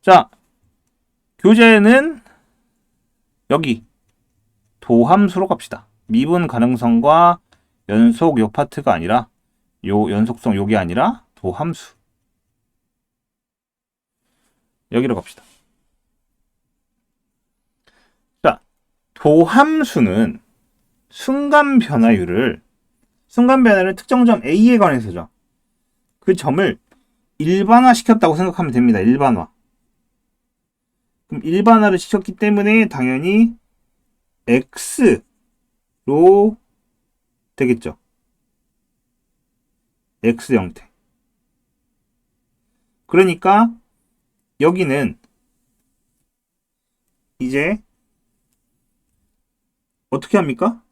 자, 교재는 여기 도함수로 갑시다. 미분 가능성과 연속 요 파트가 아니라 요 연속성 요게 아니라 도함수. 여기로 갑시다. 자, 도함수는 순간 변화를 특정점 A에 관해서죠. 그 점을 일반화 시켰다고 생각하면 됩니다. 일반화. 그럼 일반화를 시켰기 때문에 당연히 X로 되겠죠. X 형태. 그러니까 여기는 이제 어떻게 합니까?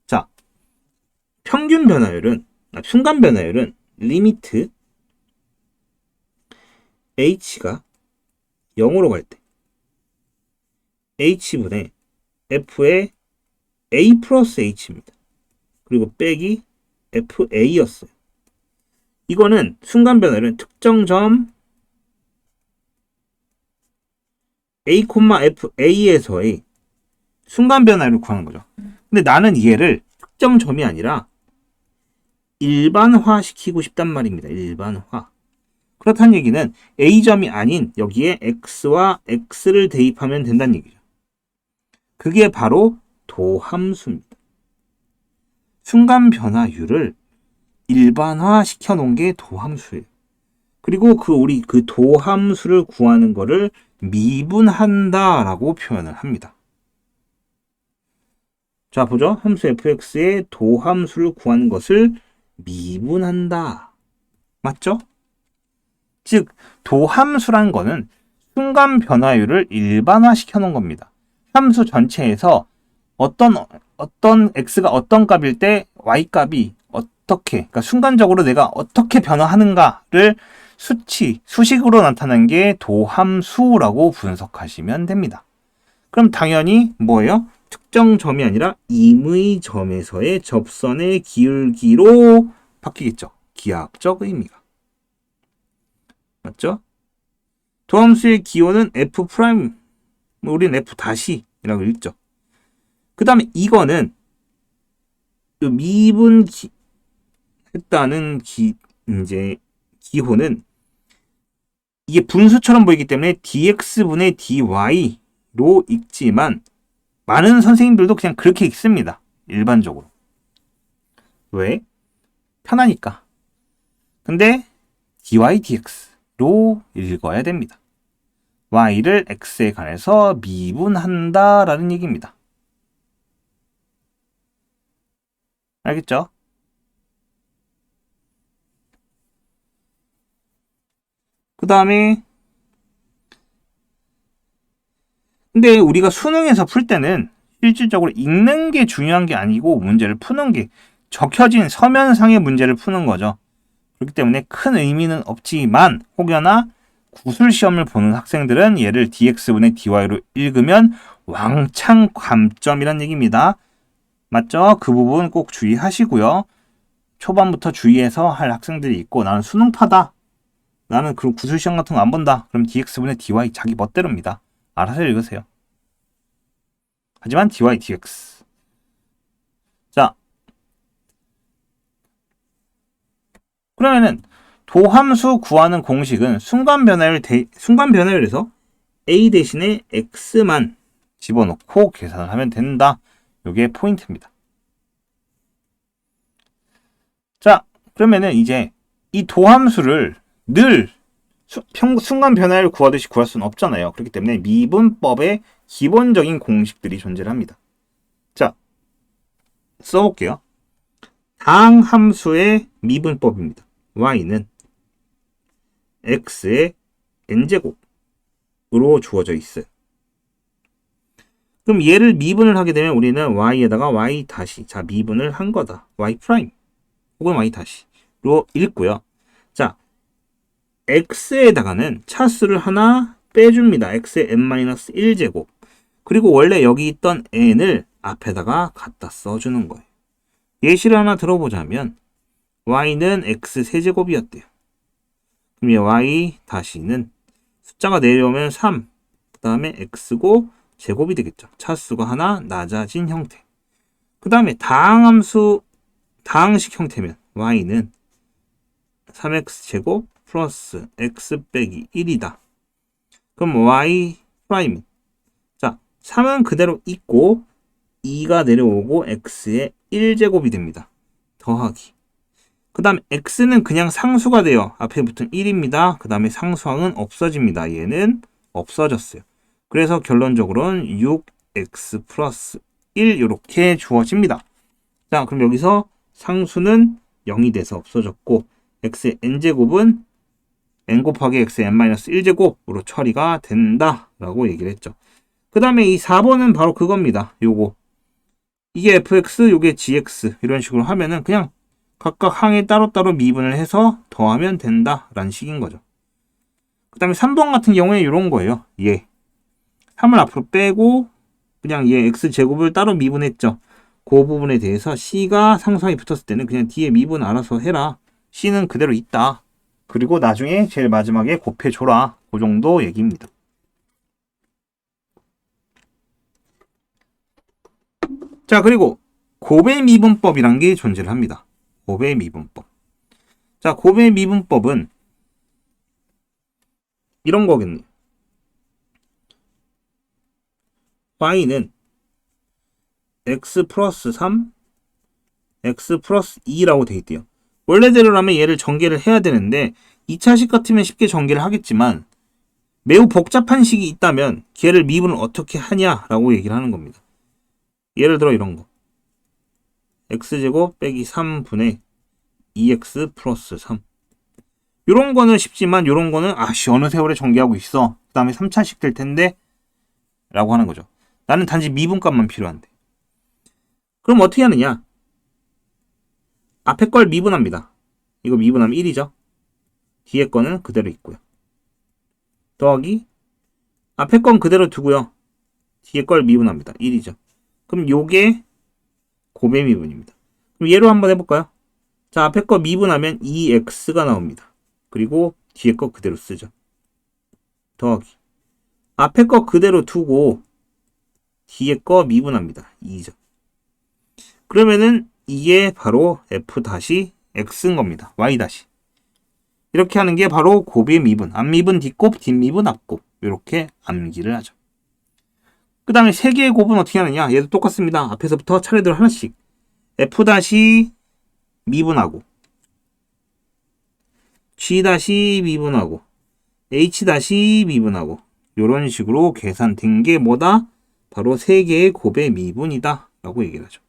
자, 평균 변화율은, 순간 변화율은 리미트 h가 0으로 갈 때 h분의 f의 a 플러스 h입니다. 그리고 빼기 fa였어요. 이거는 순간 변화율은 특정 점 a, fa에서의 순간 변화율을 구하는 거죠. 근데 나는 얘를 특정 점이 아니라 일반화 시키고 싶단 말입니다. 일반화. 그렇다는 얘기는 a점이 아닌 여기에 x와 x를 대입하면 된다는 얘기죠. 그게 바로 도함수입니다. 순간 변화율을 일반화 시켜 놓은 게 도함수예요. 그리고 우리 그 도함수를 구하는 거를 미분한다라고 표현을 합니다. 자, 보죠. 함수 fx의 도함수를 구하는 것을 미분한다. 맞죠? 즉, 도함수란 거는 순간 변화율을 일반화 시켜 놓은 겁니다. 함수 전체에서 어떤 x가 어떤 값일 때 y 값이 어떻게, 그러니까 순간적으로 내가 어떻게 변화하는가를 수식으로 나타낸 게 도함수라고 분석하시면 됩니다. 그럼 당연히 뭐예요? 특정 점이 아니라 임의 점에서의 접선의 기울기로 바뀌겠죠. 기하학적 의미가. 맞죠? 도함수의 기호는 f', 우리는 f'-이라고 읽죠. 그 다음에 이거는 미분했다는 기호는 이게 분수처럼 보이기 때문에 dx분의 dy로 읽지만 많은 선생님들도 그냥 그렇게 읽습니다. 일반적으로. 왜? 편하니까. 근데 dy dx로 읽어야 됩니다. y를 x에 관해서 미분한다라는 얘기입니다. 알겠죠? 그 다음에 근데 우리가 수능에서 풀 때는 실질적으로 읽는 게 중요한 게 아니고 문제를 푸는 게 적혀진 서면상의 문제를 푸는 거죠. 그렇기 때문에 큰 의미는 없지만 혹여나 구술시험을 보는 학생들은 얘를 dx분의 dy로 읽으면 왕창 감점이란 얘기입니다. 맞죠? 그 부분 꼭 주의하시고요. 초반부터 주의해서 할 학생들이 있고 나는 수능파다. 나는 그 구술시험 같은 거 안 본다. 그럼 dx분의 dy 자기 멋대로입니다. 알아서 읽으세요. 하지만 dy dx. 자, 그러면은 도함수 구하는 공식은 순간 변화율에서 a 대신에 x만 집어넣고 계산을 하면 된다. 이게 포인트입니다. 자, 그러면은 이제 이 도함수를 늘 순간 변화율 구하듯이 구할 수는 없잖아요. 그렇기 때문에 미분법의 기본적인 공식들이 존재를 합니다. 자, 써볼게요. 당함수의 미분법입니다. y는 x의 n제곱으로 주어져 있어요. 그럼 얘를 미분을 하게 되면 우리는 y에다가 y 다시, 자, 미분을 한 거다. y 프라임 혹은 y 다시로 읽고요. 자, x에다가는 차수를 하나 빼줍니다. x의 n-1제곱. 그리고 원래 여기 있던 n을 앞에다가 갖다 써주는 거예요. 예시를 하나 들어보자면 y는 x 세제곱이었대요. 그럼 이 y 다시는 숫자가 내려오면 3, 그 다음에 x고 제곱이 되겠죠. 차수가 하나 낮아진 형태. 그 다음에 다항함수, 다항식 형태면 y는 3x제곱 플러스 x 빼기 1이다. 그럼 y 프라임은, 자, 3은 그대로 있고 2가 내려오고 x의 1제곱이 됩니다. 더하기. 그 다음 x는 그냥 상수가 돼요. 앞에 붙은 1입니다. 그 다음에 상수항은 없어집니다. 얘는 없어졌어요. 그래서 결론적으로는 6x 플러스 1 이렇게 주어집니다. 자, 그럼 여기서 상수는 0이 돼서 없어졌고 x의 n제곱은 n 곱하기 x의 n-1제곱으로 처리가 된다라고 얘기를 했죠. 그 다음에 이 4번은 바로 그겁니다. 요거. 이게 fx, 요게 gx 이런 식으로 하면은 그냥 각각 항에 따로따로 미분을 해서 더하면 된다라는 식인 거죠. 그 다음에 3번 같은 경우에 이런 거예요. 얘 3을 앞으로 빼고 그냥 얘 x제곱을 따로 미분했죠. 그 부분에 대해서 c가 상수항이 붙었을 때는 그냥 뒤에 미분 알아서 해라. c는 그대로 있다. 그리고 나중에 제일 마지막에 곱해줘라. 그 정도 얘기입니다. 자, 그리고 곱의 미분법이란 게 존재를 합니다. 곱의 미분법. 자, 곱의 미분법은 이런 거겠네요. y는 x 플러스 3, x 플러스 2라고 되어 있대요. 원래대로라면 얘를 전개를 해야 되는데 2차식 같으면 쉽게 전개를 하겠지만 매우 복잡한 식이 있다면 걔를 미분을 어떻게 하냐라고 얘기를 하는 겁니다. 예를 들어 이런 거. x제곱 빼기 3분의 2x 플러스 3. 요런 거는 쉽지만 요런 거는 어느 세월에 전개하고 있어. 그 다음에 3차식 될 텐데 라고 하는 거죠. 나는 단지 미분값만 필요한데. 그럼 어떻게 하느냐? 앞에 걸 미분합니다. 이거 미분하면 1이죠. 뒤에 거는 그대로 있고요. 더하기 앞에 건 그대로 두고요. 뒤에 걸 미분합니다. 1이죠. 그럼 요게 곱의 미분입니다. 그럼 얘로 한번 해볼까요? 자, 앞에 거 미분하면 2x가 나옵니다. 그리고 뒤에 거 그대로 쓰죠. 더하기 앞에 거 그대로 두고 뒤에 거 미분합니다. 2죠. 그러면은 이게 바로 f-x인 겁니다. y-. 이렇게 하는 게 바로 곱의 미분. 앞미분, 뒷곱, 뒷미분, 앞곱. 이렇게 암기를 하죠. 그 다음에 세 개의 곱은 어떻게 하느냐? 얘도 똑같습니다. 앞에서부터 차례대로 하나씩. f- 미분하고 g- 미분하고 h- 미분하고 이런 식으로 계산된 게 뭐다? 바로 세 개의 곱의 미분이다 라고 얘기를 하죠.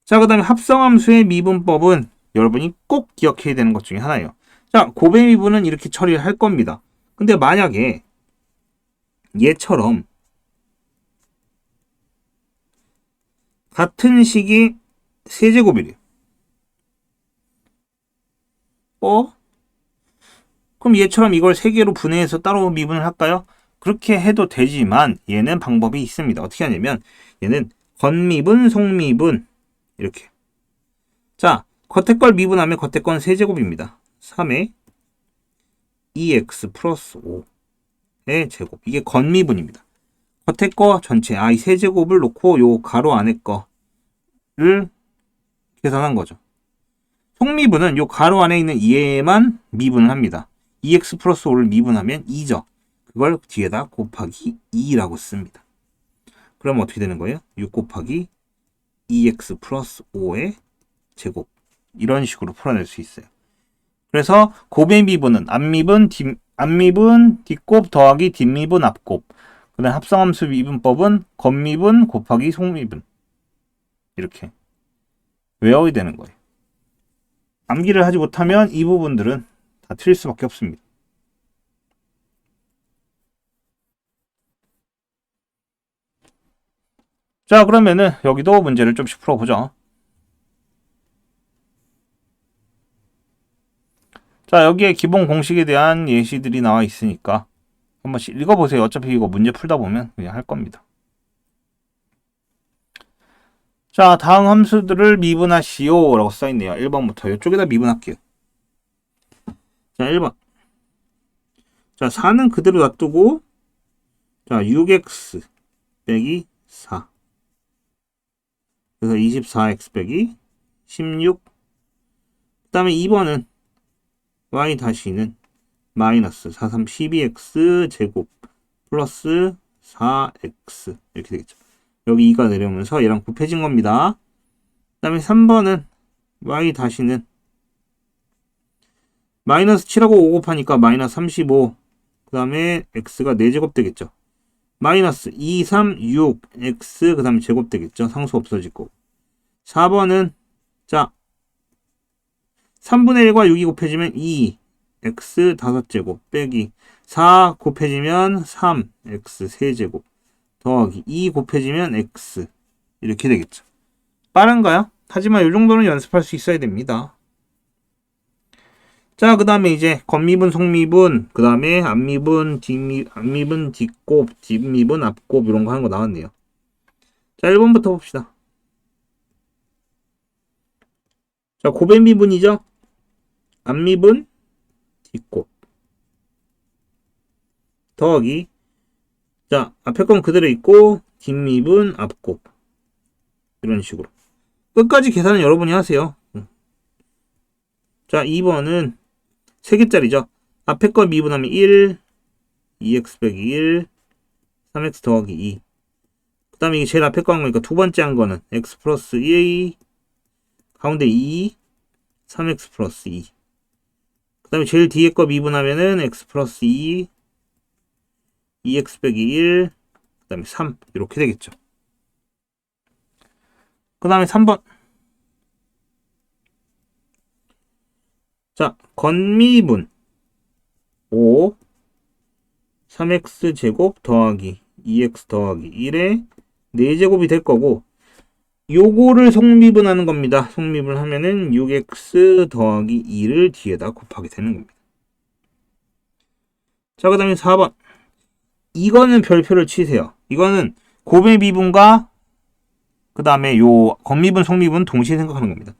자, 그 다음에 합성함수의 미분법은 여러분이 꼭 기억해야 되는 것 중에 하나예요. 자, 곱의 미분은 이렇게 처리를 할 겁니다. 근데 만약에 얘처럼 같은 식이 세제곱이래요. 그럼 얘처럼 이걸 세 개로 분해해서 따로 미분을 할까요? 그렇게 해도 되지만 얘는 방법이 있습니다. 어떻게 하냐면 얘는 겉미분, 속미분 이렇게. 자, 겉에 걸 미분하면 겉에 건 세제곱입니다. 3에 2x 플러스 5의 제곱. 이게 겉미분입니다. 겉에 거 전체, 이 세제곱을 놓고 요 가로 안에 거를 계산한 거죠. 속미분은 요 가로 안에 있는 얘만 미분을 합니다. 2x 플러스 5를 미분하면 2죠. 그걸 뒤에다 곱하기 2라고 씁니다. 그럼 어떻게 되는 거예요? 6 곱하기 2x 플러스 5의 제곱. 이런 식으로 풀어낼 수 있어요. 그래서 곱의 미분은 앞미분, 뒷곱 더하기 뒷미분, 앞곱. 그 다음 합성함수 미분법은 겉미분 곱하기 속미분. 이렇게 외워야 되는 거예요. 암기를 하지 못하면 이 부분들은 다 틀릴 수밖에 없습니다. 자, 그러면은 여기도 문제를 좀씩 풀어보죠. 자, 여기에 기본 공식에 대한 예시들이 나와 있으니까 한 번씩 읽어보세요. 어차피 이거 문제 풀다 보면 그냥 할 겁니다. 자, 다음 함수들을 미분하시오 라고 써있네요. 1번부터 이쪽에다 미분할게요. 자, 1번. 자, 4는 그대로 놔두고, 자, 6x 빼기 4. 그래서 24x 빼기 16. 그 다음에 2번은 y 다시는 마이너스 4, 3, 12x 제곱 플러스 4x 이렇게 되겠죠. 여기 2가 내려오면서 얘랑 곱해진 겁니다. 그 다음에 3번은 y 다시는 마이너스 7하고 5 곱하니까 마이너스 35. 그 다음에 x가 4제곱 되겠죠. 마이너스 2, 3, 6 x 그 다음에 제곱 되겠죠. 상수 없어질 거고. 4번은 자 3분의 1과 6이 곱해지면 2 x 5제곱 빼기 4 곱해지면 3 x 세제곱 더하기 2 곱해지면 x 이렇게 되겠죠. 빠른가요? 하지만 이 정도는 연습할 수 있어야 됩니다. 자, 그 다음에 이제 겉미분, 속미분, 그 다음에 앞미분, 앞미분, 뒷곱, 뒷미분, 앞곱 이런 거 하는 거 나왔네요. 자, 1번부터 봅시다. 자, 곱의 미분이죠? 앞미분, 뒷곱 더하기 자, 앞에 건 그대로 있고 뒷미분, 앞곱 이런 식으로 끝까지 계산은 여러분이 하세요. 자, 2번은 3개짜리죠. 앞에 거 미분하면 1, 2x 빼기 1, 3x 더하기 2. 그 다음에 이게 제일 앞에 거 한 거니까 두 번째 한 거는 x 플러스 2, 가운데 2, 3x 플러스 2. 그 다음에 제일 뒤에 거 미분하면은 x 플러스 2, 2x 빼기 1, 그 다음에 3. 이렇게 되겠죠. 그 다음에 3번. 자, 겉미분 5, 3x 제곱 더하기 2x 더하기 1에 4제곱이 될 거고 요거를 속미분하는 겁니다. 속미분 하면은 6x 더하기 2를 뒤에다 곱하게 되는 겁니다. 자, 그 다음에 4번. 이거는 별표를 치세요. 이거는 곱의 미분과 그 다음에 요 겉미분, 속미분 동시에 생각하는 겁니다.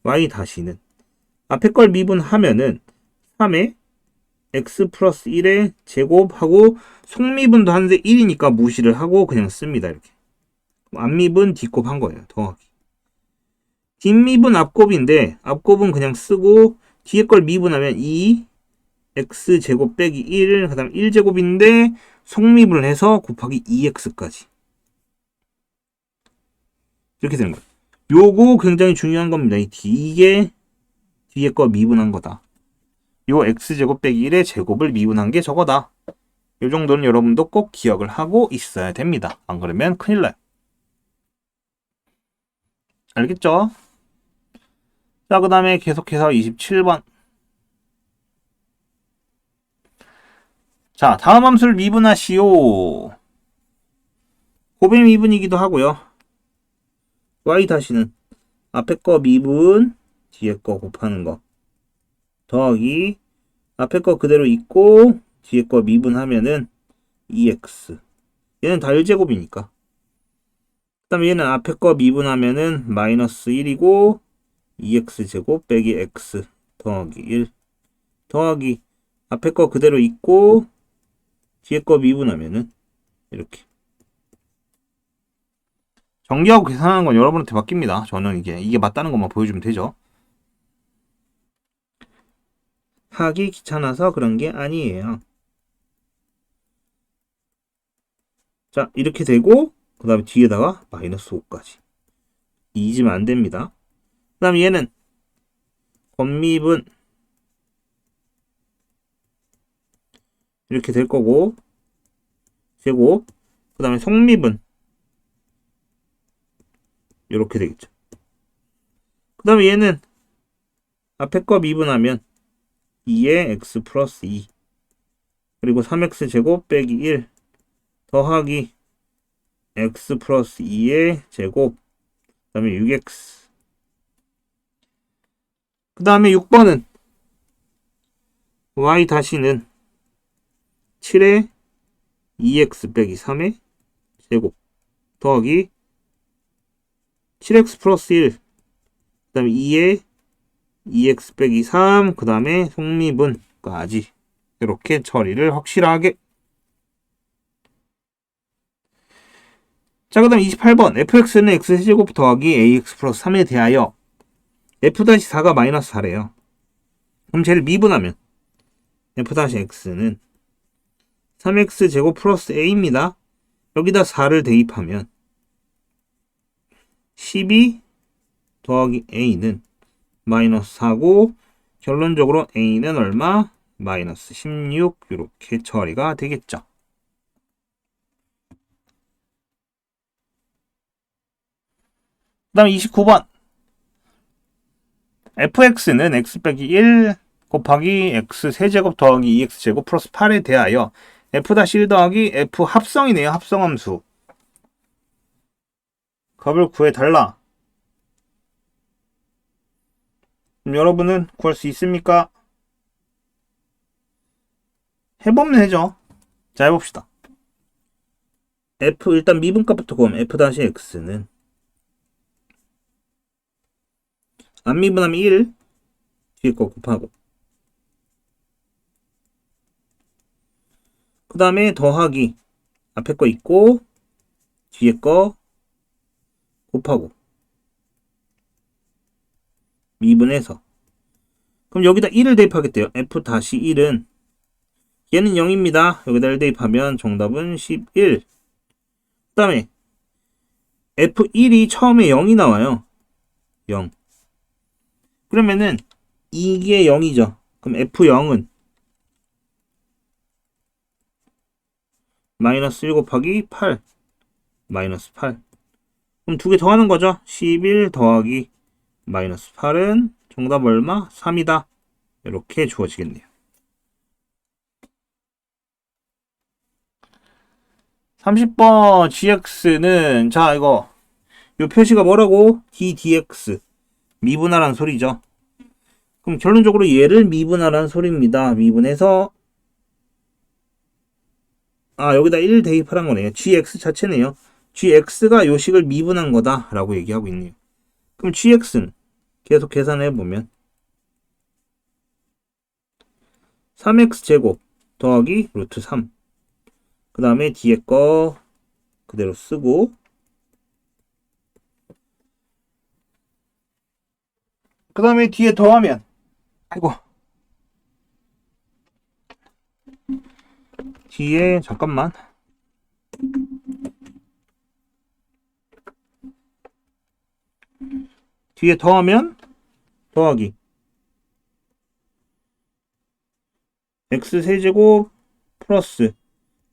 y 다시는 앞에 걸 미분하면은 3에 x 플러스 1의 제곱하고 속미분도 하는데 1이니까 무시를 하고 그냥 씁니다. 이렇게. 앞미분 뒷곱 한 거예요. 더하기. 뒷미분 앞곱인데 앞곱은 그냥 쓰고 뒤에 걸 미분하면 2 x 제곱 빼기 1 그다음 1제곱인데 속미분을 해서 곱하기 2x까지 이렇게 되는 거예요. 요거 굉장히 중요한 겁니다. 이게 뒤에 거 미분한 거다. 요 x제곱 빼기 1의 제곱을 미분한 게 저거다. 요 정도는 여러분도 꼭 기억을 하고 있어야 됩니다. 안 그러면 큰일 나요. 알겠죠? 자, 그 다음에 계속해서 27번. 자, 다음 함수를 미분하시오. 곱의 미분이기도 하고요. y 다시는 앞에 거 미분, 뒤에 거 곱하는 거. 더하기 앞에 거 그대로 있고 뒤에 거 미분하면은 2x. 얘는 다 1제곱이니까. 그 다음에 얘는 앞에 거 미분하면은 마이너스 1이고 2x제곱 빼기 x 더하기 1 더하기 앞에 거 그대로 있고 뒤에 거 미분하면은 이렇게. 정리하고 계산하는 건 여러분한테 맡깁니다. 저는 이게 맞다는 것만 보여주면 되죠. 하기 귀찮아서 그런 게 아니에요. 자, 이렇게 되고 그 다음에 뒤에다가 마이너스 5까지 잊으면 안 됩니다. 그 다음에 얘는 겉미분 이렇게 될 거고 제곱 그 다음에 속미분 이렇게 되겠죠. 그 다음에 얘는 앞에 거 미분하면 2의 x 플러스 2 그리고 3x 제곱 빼기 1 더하기 x 플러스 2의 제곱 그 다음에 6x 그 다음에 6번은 y 다시는 7의 2x 빼기 3의 제곱 더하기 7x 플러스 1 그 다음에 2의 2x 빼기 3 그 다음에 속미분까지 26까지 이렇게 처리를 확실하게. 자, 그 다음 28번 fx는 x제곱 더하기 ax 플러스 3에 대하여 f-4가 마이너스 4래요. 그럼 쟤를 미분하면 f-x는 3x제곱 플러스 a입니다. 여기다 4를 대입하면 12 더하기 a는 마이너스 4고 결론적으로 a는 얼마? 마이너스 16 이렇게 처리가 되겠죠. 그 다음 29번 fx는 x 빼기 1 곱하기 x 세제곱 더하기 2x제곱 플러스 8에 대하여 f-1 더하기 f 합성이네요. 합성함수 값을 구해달라. 그럼 여러분은 구할 수 있습니까? 해보면 되죠. 자, 해봅시다. f 일단 미분값부터 구하면 f-x는 안 미분하면 1 뒤에 거 곱하고 그 다음에 더하기 앞에 거 있고 뒤에 거 곱하고 미분해서 그럼 여기다 1을 대입하겠대요. f-1은 얘는 0입니다. 여기다 1 대입하면 정답은 11. 그 다음에 f1이 처음에 0이 나와요. 0. 그러면은 이게 0이죠. 그럼 f0은 마이너스 1 곱하기 8 마이너스 8. 그럼 두 개 더하는 거죠. 11 더하기 마이너스 8은 정답 얼마? 3이다. 이렇게 주어지겠네요. 30번 gx는 자 이거 요 표시가 뭐라고? ddx 미분하라는 소리죠. 그럼 결론적으로 얘를 미분하라는 소리입니다. 미분해서 여기다 1 대입하란 거네요. gx 자체네요. gx가 요 식을 미분한 거다 라고 얘기하고 있네요. 그럼 gx는 계속 계산해보면 3x제곱 더하기 루트 3 그 다음에 뒤에 거 그대로 쓰고 그 다음에 뒤에 더하면 아이고 뒤에 잠깐만 뒤에 더하면 더하기 x세제곱 플러스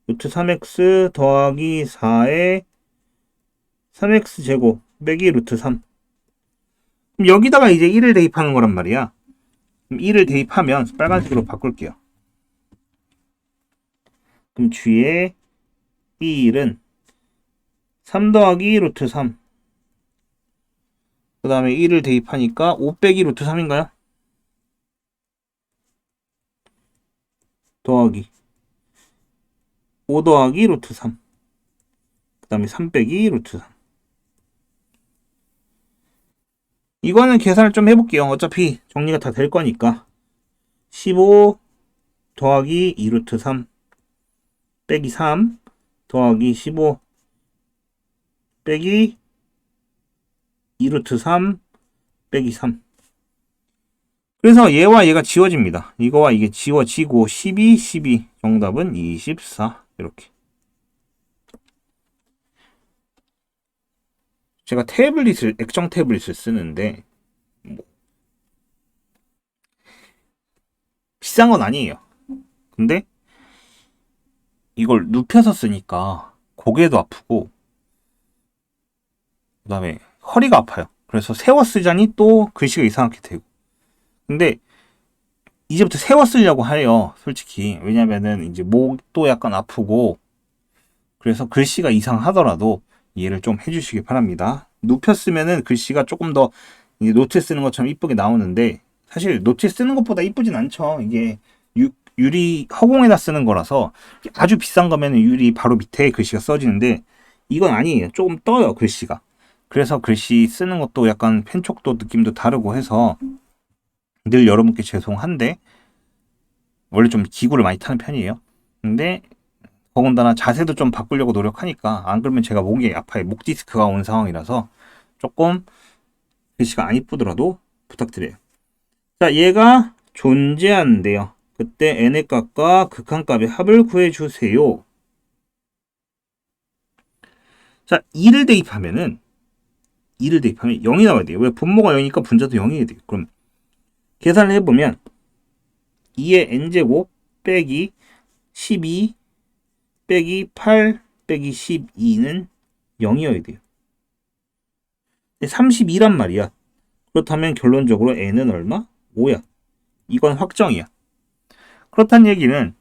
루트 3x 더하기 4에 3x제곱 빼기 루트 3 그럼 여기다가 이제 1을 대입하는 거란 말이야. 그럼 1을 대입하면 빨간색으로 바꿀게요. 그럼 뒤에 이 1은 3 더하기 루트 3 그 다음에 1을 대입하니까 5 빼기 루트 3인가요? 더하기 5 더하기 루트 3 그 다음에 3 빼기 루트 3 이거는 계산을 좀 해볼게요. 어차피 정리가 다 될 거니까 15 더하기 2루트 3 빼기 3 더하기 15 빼기 2루트 3 빼기 3 그래서 얘와 얘가 지워집니다. 이거와 이게 지워지고 12, 12 정답은 24 이렇게 제가 액정 태블릿을 쓰는데 비싼 건 아니에요. 근데 이걸 눕혀서 쓰니까 고개도 아프고 그 다음에 허리가 아파요. 그래서 세워 쓰자니 또 글씨가 이상하게 되고 근데 이제부터 세워 쓰려고 해요. 솔직히 왜냐면은 이제 목도 약간 아프고 그래서 글씨가 이상하더라도 이해를 좀 해주시기 바랍니다. 눕혀 쓰면은 글씨가 조금 더 이제 노트 쓰는 것처럼 이쁘게 나오는데 사실 노트 쓰는 것보다 이쁘진 않죠. 이게 유리 허공에다 쓰는 거라서 아주 비싼 거면 유리 바로 밑에 글씨가 써지는데 이건 아니에요. 조금 떠요 글씨가. 그래서 글씨 쓰는 것도 약간 펜촉도 느낌도 다르고 해서 늘 여러분께 죄송한데 원래 좀 기구를 많이 타는 편이에요. 근데 더군다나 자세도 좀 바꾸려고 노력하니까 안 그러면 제가 목이 아파요. 목 디스크가 온 상황이라서 조금 글씨가 안 이쁘더라도 부탁드려요. 자, 얘가 존재한대요. 그때 n의 값과 극한값의 합을 구해주세요. 자, 2를 대입하면 0이 나와야 돼요. 왜? 분모가 0이니까 분자도 0이 돼요. 그럼 계산을 해보면 2의 n제곱 빼기 12 빼기 8 빼기 12는 0이어야 돼요. 32란 말이야. 그렇다면 결론적으로 n은 얼마? 5야. 이건 확정이야. 그렇다는 얘기는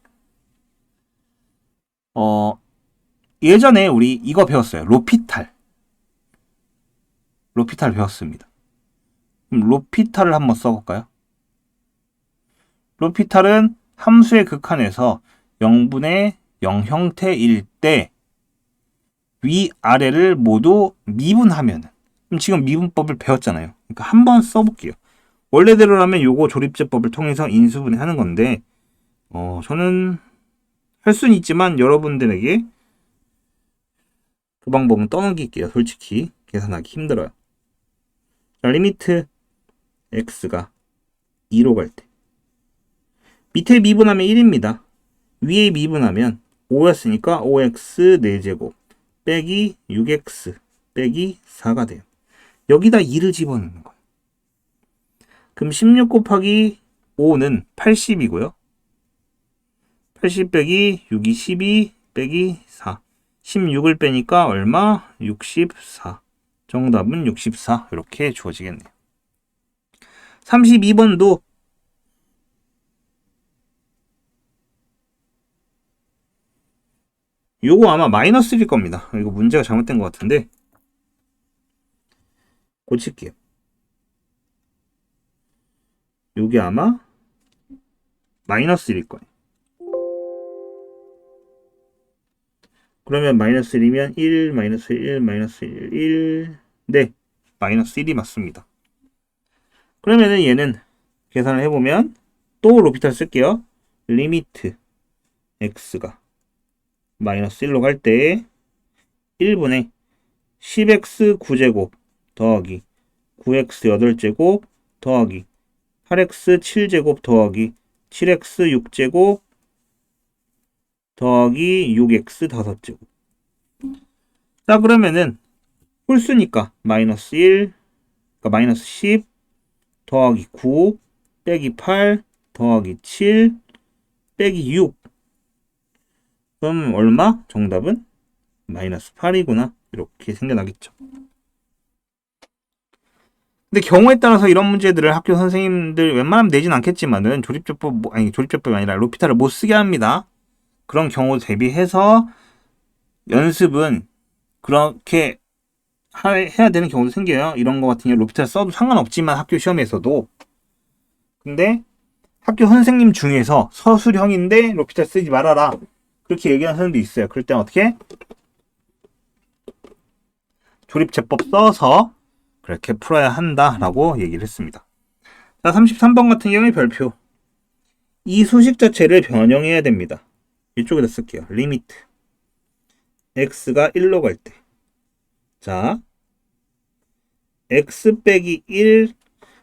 예전에 우리 이거 배웠어요. 로피탈 배웠습니다. 그럼 로피탈을 한번 써볼까요? 로피탈은 함수의 극한에서 0분의 0 형태일 때 위아래를 모두 미분하면, 그럼 지금 미분법을 배웠잖아요. 그러니까 한번 써볼게요. 원래대로라면 요거 조립제법을 통해서 인수분해하는 건데 저는 할 수는 있지만 여러분들에게 그 방법은 떠넘길게요. 솔직히 계산하기 힘들어요. 자, 리미트 x가 2로 갈 때 밑에 미분하면 1입니다. 위에 미분하면 5였으니까 5x 4제곱 빼기 6x 빼기 4가 돼요. 여기다 2를 집어넣는 거예요. 그럼 16 곱하기 5는 80이고요. 80 빼기 6이 12 빼기 4. 16을 빼니까 얼마? 64. 정답은 64. 이렇게 주어지겠네요. 32번도 요거 아마 마이너스일 겁니다. 이거 문제가 잘못된 것 같은데 고칠게요. 요게 아마 마이너스 1일 거예요. 그러면 마이너스 1이면 1, 마이너스 1, 마이너스 1, 1. 네, 마이너스 1이 맞습니다. 그러면은 얘는 계산을 해보면 또 로피탈 쓸게요. 리미트 x가 마이너스 1로 갈 때 1분의 10x 9제곱 더하기 9x 8제곱 더하기 8x 7제곱 더하기 7x 6제곱 더하기 6x 5제곱. 자, 그러면은 홀수니까 마이너스 1, 그러니까 마이너스 10 더하기 9 빼기 8 더하기 7 빼기 6. 그럼 얼마? 정답은 마이너스 8이구나. 이렇게 생겨나겠죠. 근데 경우에 따라서 이런 문제들을 학교 선생님들 웬만하면 내진 않겠지만은 조립제법이 아니라 로피탈을 못 쓰게 합니다. 그런 경우 대비해서 연습은 그렇게 해야 되는 경우도 생겨요. 이런 거 같은 경우 로피탈 써도 상관없지만 학교 시험에서도. 근데 학교 선생님 중에서 서술형인데 로피탈 쓰지 말아라. 그렇게 얘기하는 사람도 있어요. 그럴 땐 어떻게? 조립제법 써서 그렇게 풀어야 한다라고 얘기를 했습니다. 자, 33번 같은 경우에 별표. 이 수식 자체를 변형해야 됩니다. 이쪽에다 쓸게요. 리미트 x가 1로 갈 때. 자, x 빼기 1,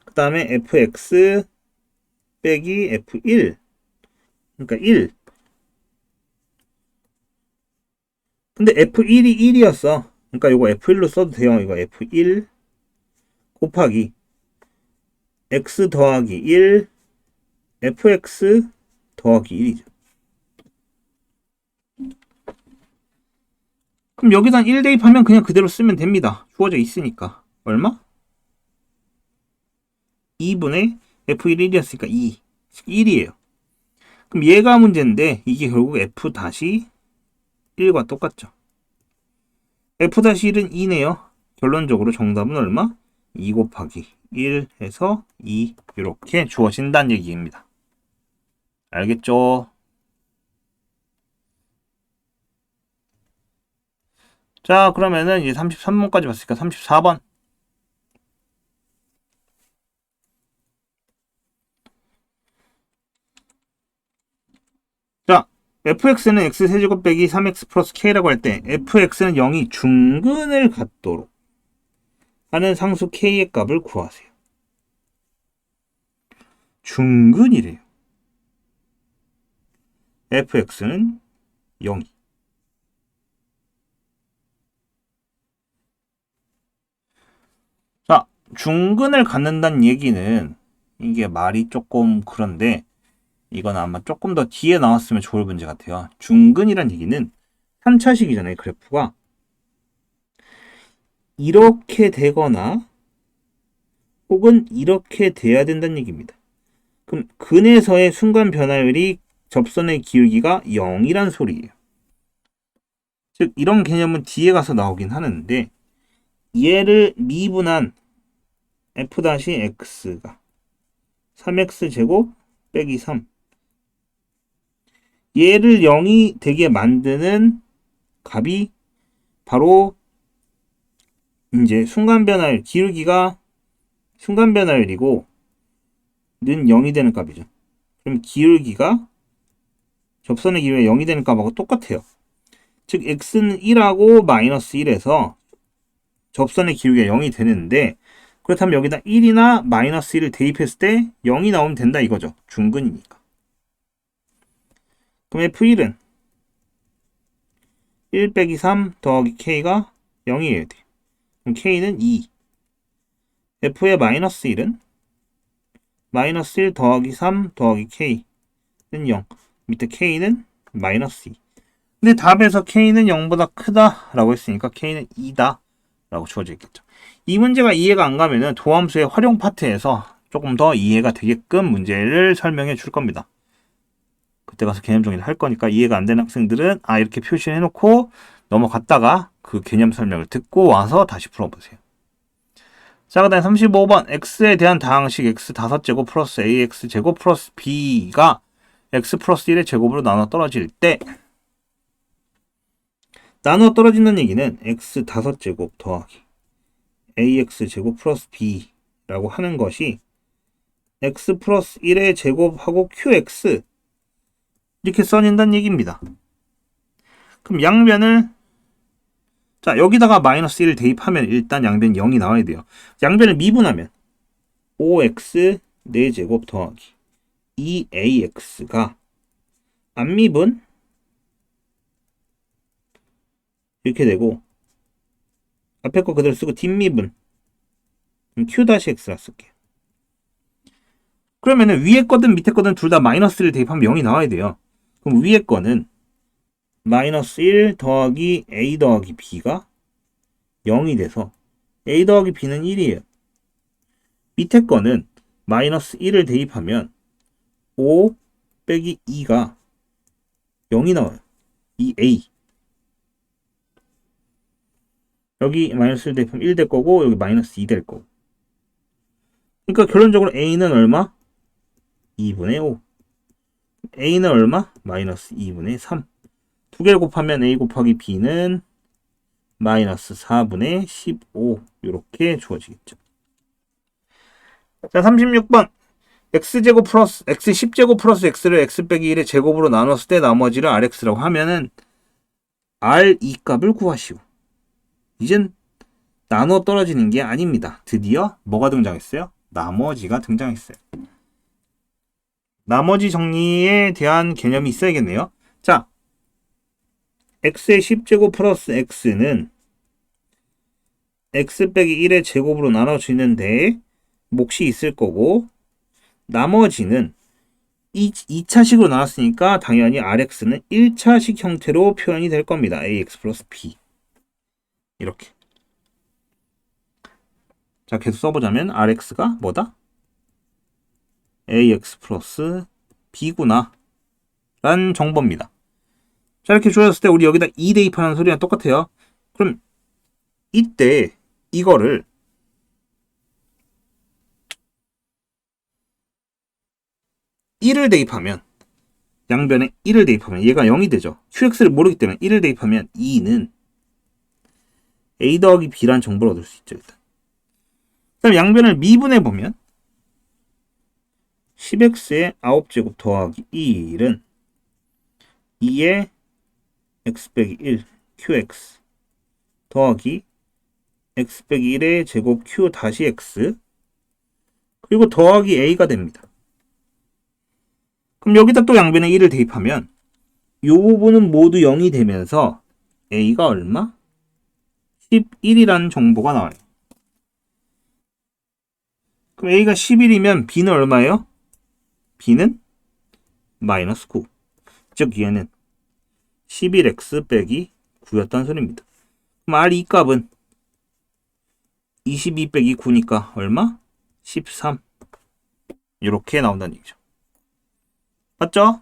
그 다음에 fx 빼기 f1. 그러니까 1. 근데 f1이 1이었어. 그러니까 이거 f1로 써도 돼요. 이거 f1 곱하기 x 더하기 1 fx 더하기 1이죠. 그럼 여기다 1 대입하면 그냥 그대로 쓰면 됩니다. 주어져 있으니까. 얼마? 2분의 f1 1이었으니까 2. 1이에요. 그럼 얘가 문제인데 이게 결국 f-1과 똑같죠. f-1은 2네요. 결론적으로 정답은 얼마? 2 곱하기 1 해서 2 이렇게 주어진다는 얘기입니다. 알겠죠? 자, 그러면은 이제 33번까지 봤으니까 34번. fx는 x세제곱 빼기 3x 플러스 k라고 할 때 fx는 0이 중근을 갖도록 하는 상수 k의 값을 구하세요. 중근이래요. fx는 0이. 자, 중근을 갖는다는 얘기는 이게 말이 조금 그런데 이건 아마 조금 더 뒤에 나왔으면 좋을 문제 같아요. 중근이란 얘기는 3차식이잖아요. 그래프가 이렇게 되거나 혹은 이렇게 돼야 된다는 얘기입니다. 그럼 근에서의 순간 변화율이 접선의 기울기가 0이란 소리예요. 즉 이런 개념은 뒤에 가서 나오긴 하는데 얘를 미분한 f-x가 3x제곱 빼기 3 얘를 0이 되게 만드는 값이 바로 이제 순간 변화율, 기울기가 순간 변화율이고 는 0이 되는 값이죠. 그럼 기울기가 접선의 기울기가 0이 되는 값하고 똑같아요. 즉 x는 1하고 마이너스 1에서 접선의 기울기가 0이 되는데 그렇다면 여기다 1이나 마이너스 1을 대입했을 때 0이 나오면 된다 이거죠. 중근이니까. 그럼 f1은 1 빼기 3 더하기 k가 0이어야 돼요. 그럼 k는 2. f의 마이너스 1은 마이너스 1 더하기 3 더하기 k는 0. 밑에 k는 마이너스 2. 근데 답에서 k는 0보다 크다라고 했으니까 k는 2다 라고 주어져 있겠죠. 이 문제가 이해가 안 가면은 도함수의 활용 파트에서 조금 더 이해가 되게끔 문제를 설명해 줄 겁니다. 그때 가서 개념 정리를 할 거니까 이해가 안 되는 학생들은 이렇게 표시를 해놓고 넘어갔다가 그 개념 설명을 듣고 와서 다시 풀어보세요. 자, 그 다음에 35번 x에 대한 다항식 x 5제곱 플러스 ax 제곱 플러스 b가 x 플러스 1의 제곱으로 나눠 떨어질 때 나눠 떨어진다는 얘기는 x 5제곱 더하기 ax 제곱 플러스 b라고 하는 것이 x 플러스 1의 제곱하고 qx 이렇게 써진다는 얘기입니다. 그럼 양변을 자 여기다가 마이너스 1을 대입하면 일단 양변 0이 나와야 돼요. 양변을 미분하면 5x 4제곱 더하기 2ax가 앞미분 이렇게 되고 앞에 거 그대로 쓰고 뒷미분 q-x라 쓸게요. 그러면은 위에 거든 밑에 거든 둘 다 마이너스를 대입하면 0이 나와야 돼요. 그럼 위에 거는 마이너스 1 더하기 a 더하기 b가 0이 돼서 a 더하기 b는 1이에요. 밑에 거는 마이너스 1을 대입하면 5 빼기 2가 0이 나와요. 2a 여기 마이너스 1 대입하면 1 될 거고 여기 마이너스 2 될 거고 그러니까 결론적으로 a는 얼마? 2분의 5 a는 얼마? 마이너스 2분의 3 두 개를 곱하면 a 곱하기 b는 마이너스 4분의 15 이렇게 주어지겠죠. 자 36번 x제곱 플러스 x 10제곱 플러스 x를 x 빼기 1의 제곱으로 나눴을 때 나머지를 rx라고 하면은 r2 값을 구하시오. 이젠 나눠 떨어지는 게 아닙니다. 드디어 뭐가 등장했어요? 나머지가 등장했어요. 나머지 정리에 대한 개념이 있어야겠네요. 자, x의 10제곱 플러스 x는 x 빼기 1의 제곱으로 나눠지는데 몫이 있을 거고 나머지는 2차식으로 나왔으니까 당연히 rx는 1차식 형태로 표현이 될 겁니다. ax 플러스 b 이렇게 자 계속 써보자면 rx가 뭐다? ax 플러스 b구나 라는 정보입니다. 자 이렇게 주어졌을 때 우리 여기다 2 대입하는 소리랑 똑같아요. 그럼 이때 이거를 1을 대입하면 양변에 1을 대입하면 얘가 0이 되죠. qx를 모르기 때문에 1을 대입하면 2는 a 더하기 b란 정보를 얻을 수 있죠. 일단. 그다음 양변을 미분해보면 10x의 9제곱 더하기 1은 2의 x 빼기 1 qx 더하기 x 빼기 1의 제곱 q 다시 x 그리고 더하기 a가 됩니다. 그럼 여기다 또 양변에 1을 대입하면 이 부분은 모두 0이 되면서 a가 얼마? 11이라는 정보가 나와요. 그럼 a가 11이면 b는 얼마예요? b는 마이너스 9. 즉 얘는 11x 빼기 9였다는 소리입니다. 그럼 r 이 값은 22 빼기 9니까 얼마? 13. 이렇게 나온다는 얘기죠. 맞죠?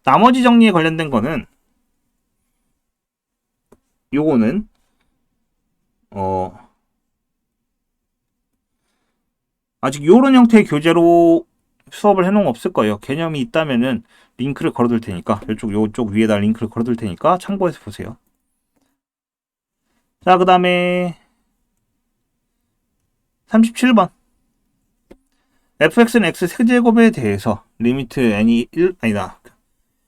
나머지 정리에 관련된 거는 요거는 아직 요런 형태의 교재로 수업을 해놓은 거 없을 거예요. 개념이 있다면은 링크를 걸어둘 테니까 요쪽 위에다 링크를 걸어둘 테니까 참고해서 보세요. 자, 그 다음에 37번 fx는 x 세제곱에 대해서 리미트 n이 1 아니다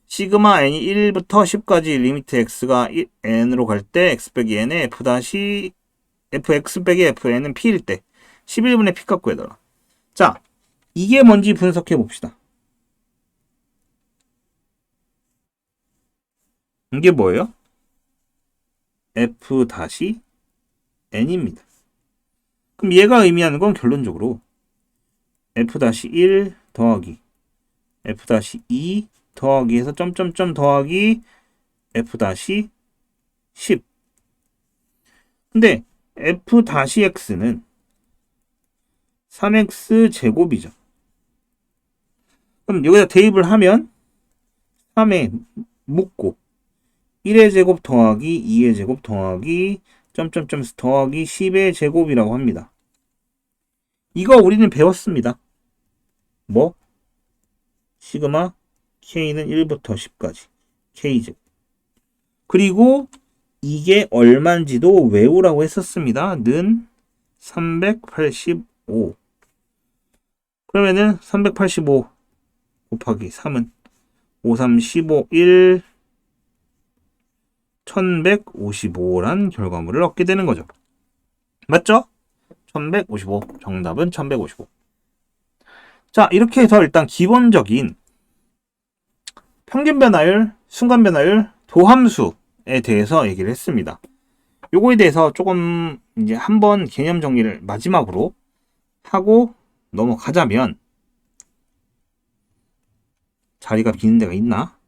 시그마 n이 1부터 10까지 리미트 x가 n으로 갈 때 x 빼기 n의 f 다시 fx 빼기 fn은 p일 때 11분의 p 값 구해달라. 자, 이게 뭔지 분석해 봅시다. 이게 뭐예요? f 다시 n입니다. 그럼 얘가 의미하는 건 결론적으로 f 다시 1 더하기 f 다시 2 더하기 해서 점점점 더하기 f 다시 10. 근데 f 다시 x는 3x 제곱이죠. 그럼 여기다 대입을 하면 3에 묶고 1의 제곱 더하기 2의 제곱 더하기 점점점 더하기 10의 제곱이라고 합니다. 이거 우리는 배웠습니다. 뭐? 시그마 k는 1부터 10까지 k제곱. 그리고 이게 얼마인지도 외우라고 했었습니다. 는 385. 그러면은 385 곱하기 3은 5, 3, 15, 1 1155란 결과물을 얻게 되는 거죠. 맞죠? 1155. 정답은 1155. 자, 이렇게 해서 일단 기본적인 평균 변화율, 순간 변화율, 도함수에 대해서 얘기를 했습니다. 요거에 대해서 조금 이제 한번 개념 정리를 마지막으로 하고 넘어가자면 자리가 비는 데가 있나?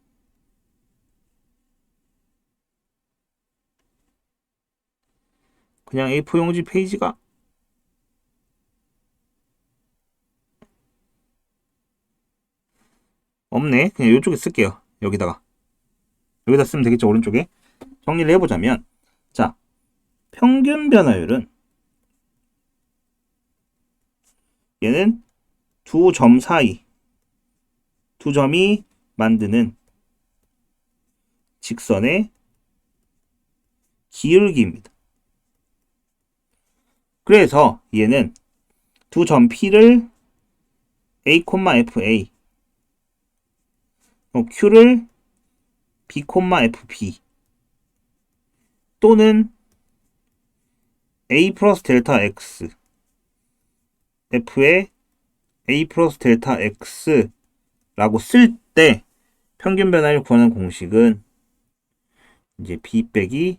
그냥 A4 용지 페이지가 없네. 그냥 이쪽에 쓸게요. 여기다 쓰면 되겠죠. 오른쪽에. 정리를 해보자면 자, 평균 변화율은 얘는 두 점 사이 두 점이 만드는 직선의 기울기입니다. 그래서 얘는 두 점 P를 A, FA Q를 B, FB 또는 A 플러스 델타 X F에 A 플러스 델타 X 라고 쓸 때 평균 변화를 구하는 공식은 이제 B 빼기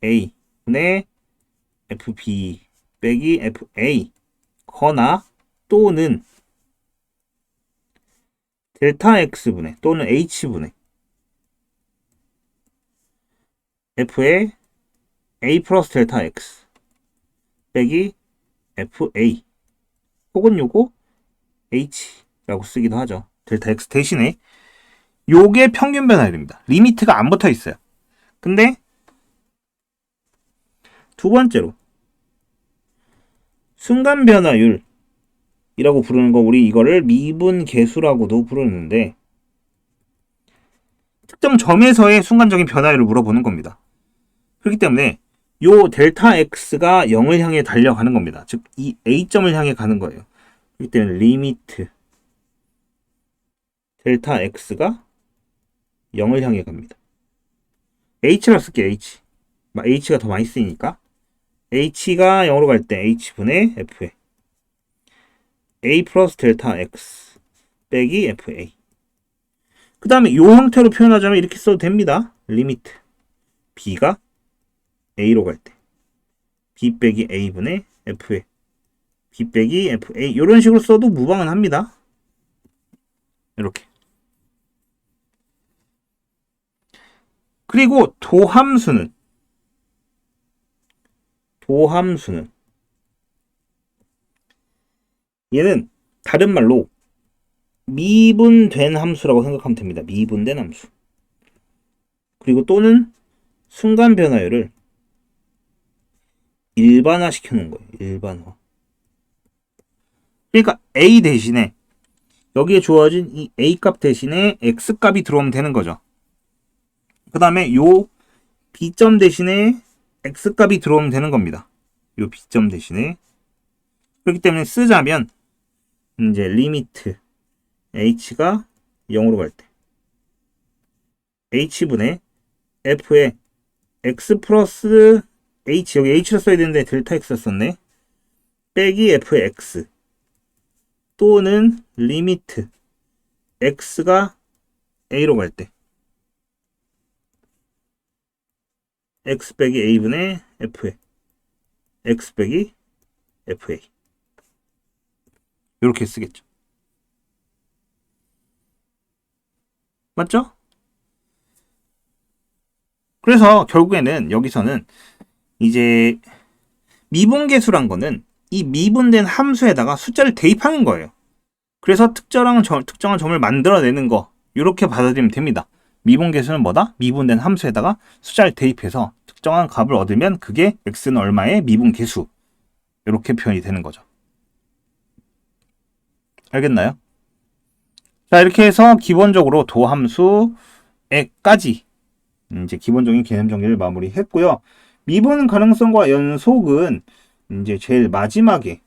A 분의 FB 빼기 FA 거나 또는 델타 X분의 또는 H분의 F의 A 플러스 델타 X 빼기 FA 혹은 요거 H라고 쓰기도 하죠. 델타 X 대신에 요게 평균 변화율입니다. 리미트가 안 붙어 있어요. 근데 두 번째로 순간 변화율이라고 부르는 거 우리 이거를 미분 계수라고도 부르는데 특정 점에서의 순간적인 변화율을 물어보는 겁니다. 그렇기 때문에 요 델타 X가 0을 향해 달려가는 겁니다. 즉 이 A점을 향해 가는 거예요. 그렇기 때문에 리미트 델타 X가 0을 향해 갑니다. h라고 쓸게요. h가 더 많이 쓰이니까 h가 0으로 갈 때 h분의 f에 a 플러스 델타 x 빼기 fa. 그 다음에 이 형태로 표현하자면 이렇게 써도 됩니다. 리미트 b가 a로 갈 때 b 빼기 a분의 fa b 빼기 fa 이런 식으로 써도 무방은 합니다. 이렇게. 그리고 도함수는 얘는 다른 말로 미분된 함수라고 생각하면 됩니다. 미분된 함수. 그리고 또는 순간 변화율을 일반화 시켜 놓은 거예요. 일반화. 그러니까 a 대신에 여기에 주어진 이 a 값 대신에 x 값이 들어오면 되는 거죠. 그 다음에 요 b점 대신에 x 값이 들어오면 되는 겁니다. 요 b점 대신에. 그렇기 때문에 쓰자면 이제 리미트 h가 0으로 갈 때 h분의 f의 x 플러스 h, 여기 h를 써야 되는데 델타 x 썼네. 빼기 f의 x 또는 리미트 x가 a로 갈 때 x 빼기 a분의 f의 x 빼기 fa 이렇게 쓰겠죠. 맞죠? 그래서 결국에는 여기서는 이제 미분계수란 거는 이 미분된 함수에다가 숫자를 대입하는 거예요. 그래서 특정한 점을 만들어내는 거 이렇게 받아들이면 됩니다. 미분계수는 뭐다? 미분된 함수에다가 숫자를 대입해서 특정한 값을 얻으면 그게 x는 얼마의 미분계수 이렇게 표현이 되는 거죠. 알겠나요? 자, 이렇게 해서 기본적으로 도함수에까지 이제 기본적인 개념 정리를 마무리했고요. 미분 가능성과 연속은 이제 제일 마지막에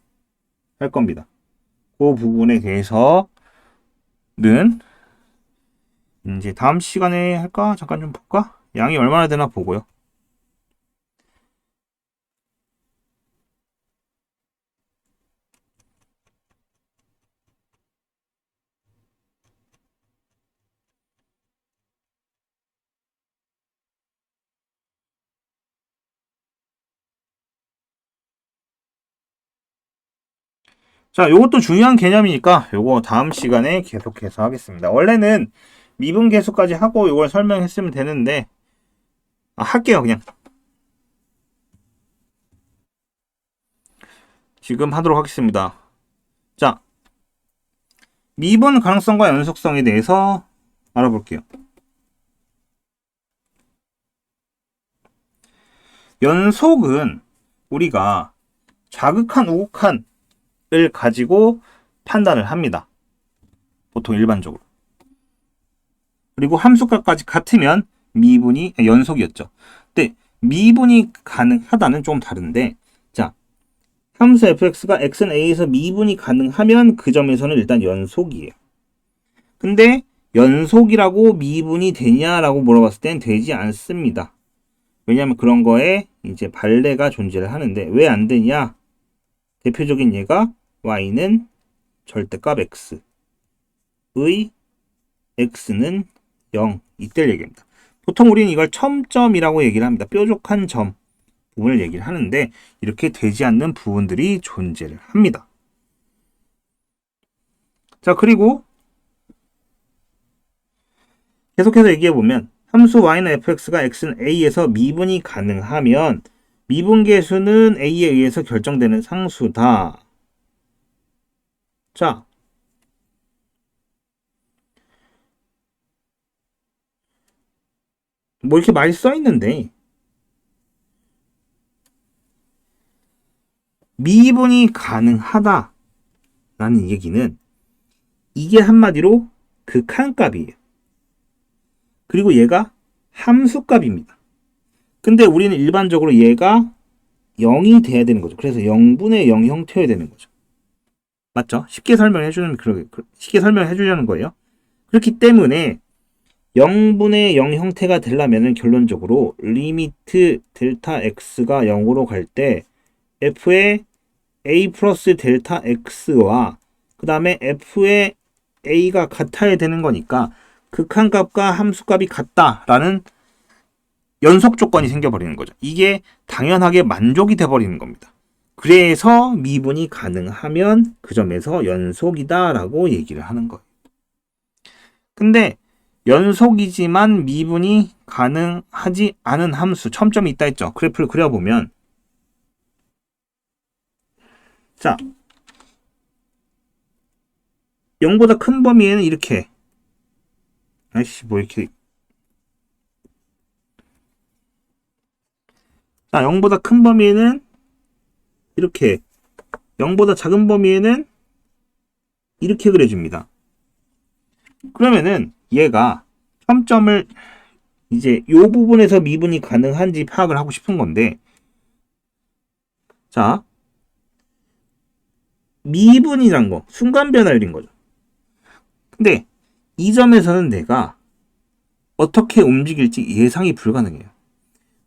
할 겁니다. 그 부분에 대해서는 이제 다음 시간에 할까? 잠깐 좀 볼까? 양이 얼마나 되나 보고요. 자, 요것도 중요한 개념이니까 요거 다음 시간에 계속해서 하겠습니다. 원래는 미분계수까지 하고 요걸 설명했으면 되는데 할게요 그냥. 지금 하도록 하겠습니다. 자, 미분 가능성과 연속성에 대해서 알아볼게요. 연속은 우리가 자극한 우극한 을 가지고 판단을 합니다. 보통 일반적으로. 그리고 함수값까지 같으면 미분이 연속이었죠. 근데 미분이 가능하다는 좀 다른데, 자, 함수 fx가 x는 a에서 미분이 가능하면 그 점에서는 일단 연속이에요. 근데 연속이라고 미분이 되냐라고 물어봤을 땐 되지 않습니다. 왜냐하면 그런 거에 이제 반례가 존재를 하는데 왜 안 되냐? 대표적인 예가 y는 절대값 x의 x는 0 이때 얘기합니다. 보통 우리는 이걸 첨점이라고 얘기를 합니다. 뾰족한 점 부분을 얘기를 하는데 이렇게 되지 않는 부분들이 존재를 합니다. 자, 그리고 계속해서 얘기해보면 함수 y는 fx가 x는 a에서 미분이 가능하면 미분계수는 a에 의해서 결정되는 상수다. 자, 뭐 이렇게 많이 써 있는데 미분이 가능하다라는 얘기는 이게 한마디로 극한값이에요. 그리고 얘가 함수값입니다. 근데 우리는 일반적으로 얘가 0이 돼야 되는 거죠. 그래서 0분의 0 형태여야 되는 거죠. 맞죠? 쉽게 설명해 주려는 거예요. 그렇기 때문에 0분의 0 형태가 되려면은 결론적으로 리미트 델타 x가 0으로 갈 때 f의 a 플러스 델타 x와 그 다음에 f의 a가 같아야 되는 거니까 극한값과 함수값이 같다라는 연속 조건이 생겨버리는 거죠. 이게 당연하게 만족이 돼버리는 겁니다. 그래서 미분이 가능하면 그 점에서 연속이다라고 얘기를 하는 거예요. 근데 연속이지만 미분이 가능하지 않은 함수, 첨점이 있다 했죠. 그래프를 그려보면 자, 0보다 큰 범위에는 이렇게 아이씨 뭐 이렇게 자, 0보다 큰 범위에는 이렇게 0보다 작은 범위에는 이렇게 그려줍니다. 그러면은 얘가 첨점을 이제 이 부분에서 미분이 가능한지 파악을 하고 싶은 건데 자 미분이란 거 순간 변화율인 거죠. 근데 이 점에서는 내가 어떻게 움직일지 예상이 불가능해요.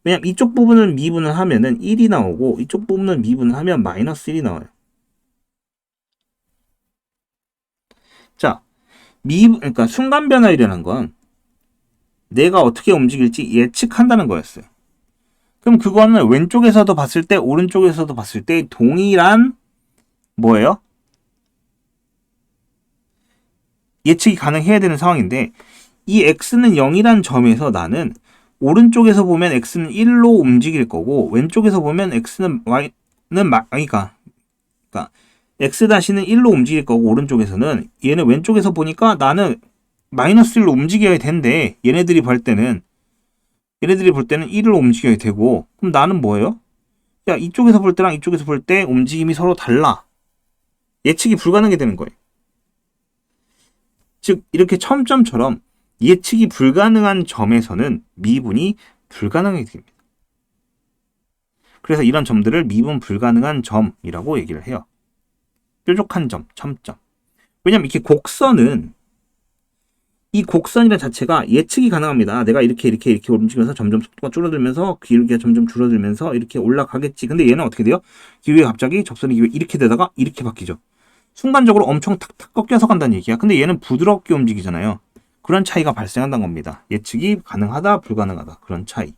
왜냐면 이쪽 부분은 미분을 하면은 1이 나오고 이쪽 부분은 미분을 하면 마이너스 1이 나와요. 자 그러니까 순간 변화율이라는 건 내가 어떻게 움직일지 예측한다는 거였어요. 그럼 그거는 왼쪽에서도 봤을 때 오른쪽에서도 봤을 때 동일한 뭐예요? 예측이 가능해야 되는 상황인데 이 x는 0이란 점에서 나는 오른쪽에서 보면 x는 1로 움직일 거고 왼쪽에서 보면 x는 y는 그러니까 x-는 1로 움직일 거고 오른쪽에서는 얘는 왼쪽에서 보니까 나는 마이너스 1로 움직여야 된대. 얘네들이 볼 때는 1로 움직여야 되고 그럼 나는 뭐예요? 야 이쪽에서 볼 때랑 이쪽에서 볼 때 움직임이 서로 달라. 예측이 불가능하게 되는 거예요. 즉 이렇게 첨점처럼 예측이 불가능한 점에서는 미분이 불가능하게 됩니다. 그래서 이런 점들을 미분 불가능한 점이라고 얘기를 해요. 뾰족한 점, 첨점. 왜냐면 이렇게 곡선은 이 곡선이라는 자체가 예측이 가능합니다. 내가 이렇게 움직이면서 점점 속도가 줄어들면서 기울기가 점점 줄어들면서 이렇게 올라가겠지. 근데 얘는 어떻게 돼요? 기울기가 갑자기 접선의 기울기 이렇게 되다가 이렇게 바뀌죠. 순간적으로 엄청 탁탁 꺾여서 간다는 얘기야. 근데 얘는 부드럽게 움직이잖아요. 그런 차이가 발생한다는 겁니다. 예측이 가능하다, 불가능하다. 그런 차이.